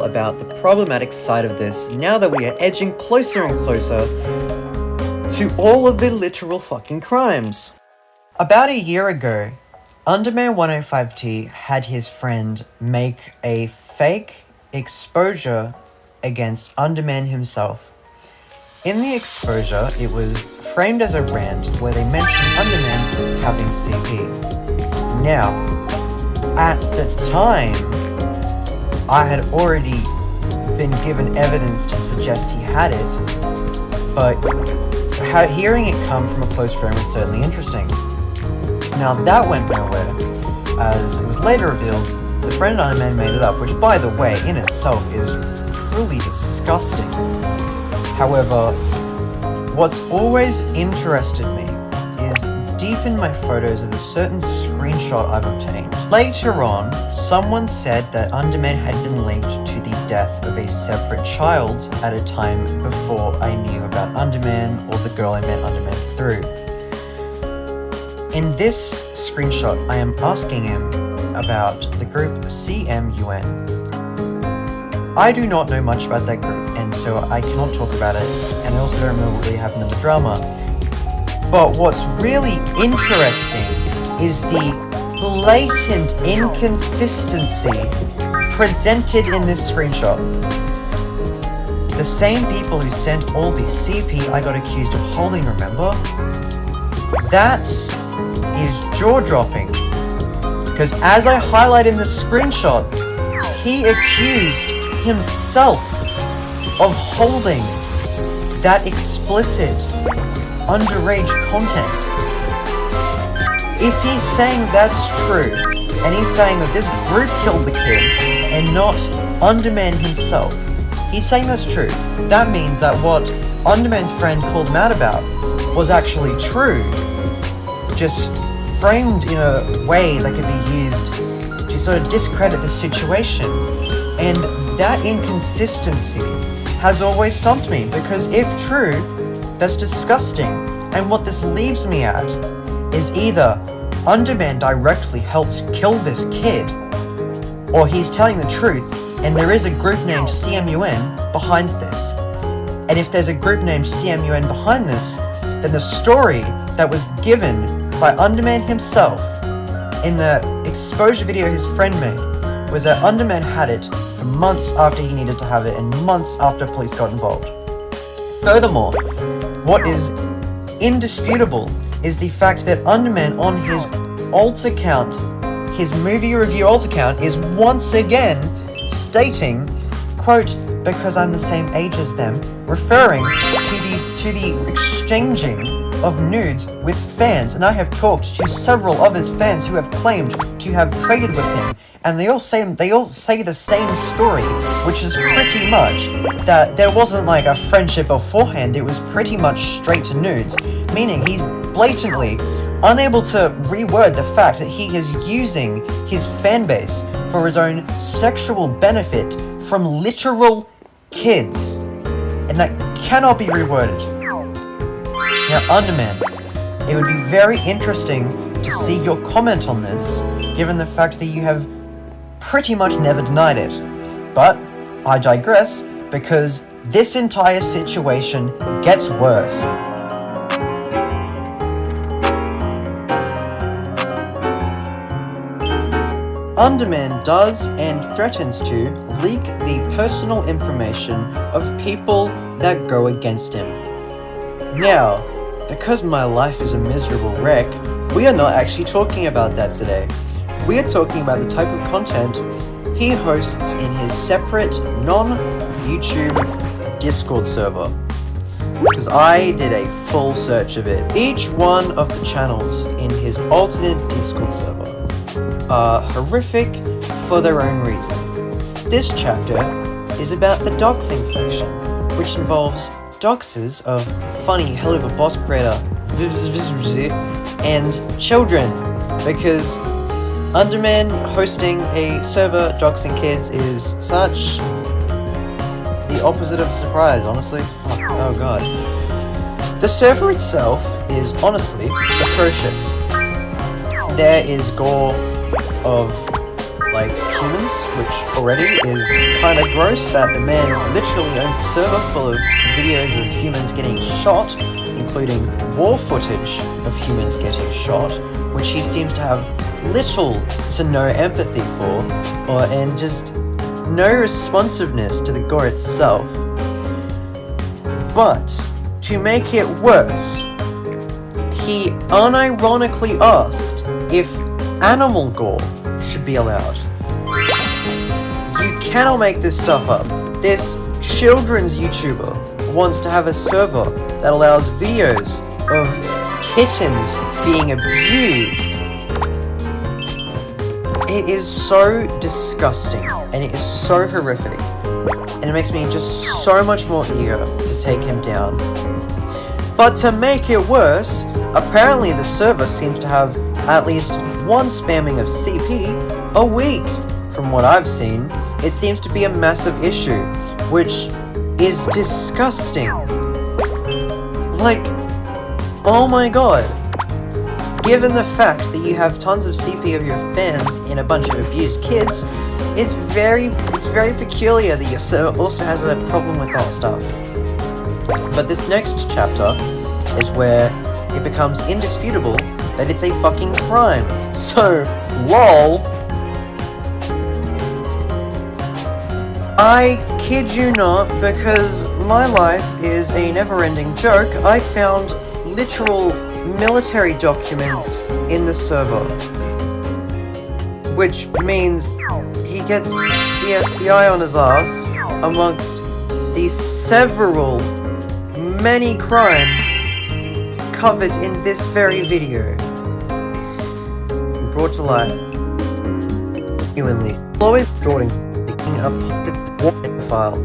all about the problematic side of this now that we are edging closer and closer to all of the literal fucking crimes. About a year ago, Underman105T had his friend make a fake exposure against Underman himself. In the exposure, it was framed as a rant where they mentioned Underman having CP. Now, at the time, I had already been given evidence to suggest he had it, but hearing it come from a close friend was certainly interesting. Now that went nowhere, as it was later revealed, the friend Underman made it up, which by the way, in itself is truly disgusting. However, what's always interested me is deep in my photos is a certain screenshot I've obtained. Later on, someone said that Underman had been linked to the death of a separate child at a time before I knew about Underman or the girl I met Underman through. In this screenshot, I am asking him about the group CMUN. I do not know much about that group, and so I cannot talk about it, and I also don't remember what really happened in the drama. But what's really interesting is the blatant inconsistency presented in this screenshot. The same people who sent all the CP I got accused of holding, remember? That is jaw-dropping. Because as I highlight in the screenshot, he accused himself of holding that explicit underage content. If he's saying that's true, and he's saying that this group killed the kid and not Underman himself, he's saying that's true. That means that what Underman's friend called him out about was actually true, just framed in a way that could be used to sort of discredit the situation. And that inconsistency has always stumped me, because if true, that's disgusting. And what this leaves me at is either Underman directly helped kill this kid, or he's telling the truth and there is a group named CMUN behind this. And if there's a group named CMUN behind this, then the story that was given by Underman himself in the exposure video his friend made was that Underman had it for months after he needed to have it and months after police got involved. Furthermore, what is indisputable is the fact that Underman on his alt account, his movie review alt account, is once again stating, quote, "because I'm the same age as them," referring to the exchanging of nudes with fans. And I have talked to several of his fans who have claimed to have traded with him, and they all say the same story, which is pretty much that there wasn't like a friendship beforehand, it was pretty much straight to nudes, meaning he's blatantly unable to reword the fact that he is using his fan base for his own sexual benefit from literal kids, and that cannot be reworded. Now, Underman, it would be very interesting to see your comment on this, given the fact that you have pretty much never denied it. But I digress, because this entire situation gets worse. Underman does and threatens to leak the personal information of people that go against him. Now, because my life is a miserable wreck, we are not actually talking about that today. We are talking about the type of content he hosts in his separate, non-YouTube Discord server. Because I did a full search of it. Each one of the channels in his alternate Discord server are horrific for their own reason. This chapter is about the doxing section, which involves doxes of funny Hell of a Boss creator and children, because Underman hosting a server doxing kids is such the opposite of a surprise, honestly. Oh god. The server itself is honestly atrocious. There is gore of like humans, which already is kind of gross that the man literally owns a server full of videos of humans getting shot, including war footage of humans getting shot, which he seems to have little to no empathy for, and just no responsiveness to the gore itself. But, to make it worse, he unironically asked if animal gore should be allowed. You cannot make this stuff up. This children's YouTuber wants to have a server that allows videos of kittens being abused. It is so disgusting, and it is so horrific, and it makes me just so much more eager to take him down. But to make it worse, apparently the server seems to have at least one spamming of CP a week. From what I've seen, it seems to be a massive issue, which is disgusting. Like, oh my god. Given the fact that you have tons of CP of your fans in a bunch of abused kids, it's very peculiar that your server also has a problem with that stuff. But this next chapter is where it becomes indisputable that it's a fucking crime. So, lol. I kid you not, because my life is a never-ending joke, I found literal military documents in the server. Which means he gets the FBI on his ass amongst the many crimes covered in this very video. Brought to light genuinely. Always Jordan picking up the file.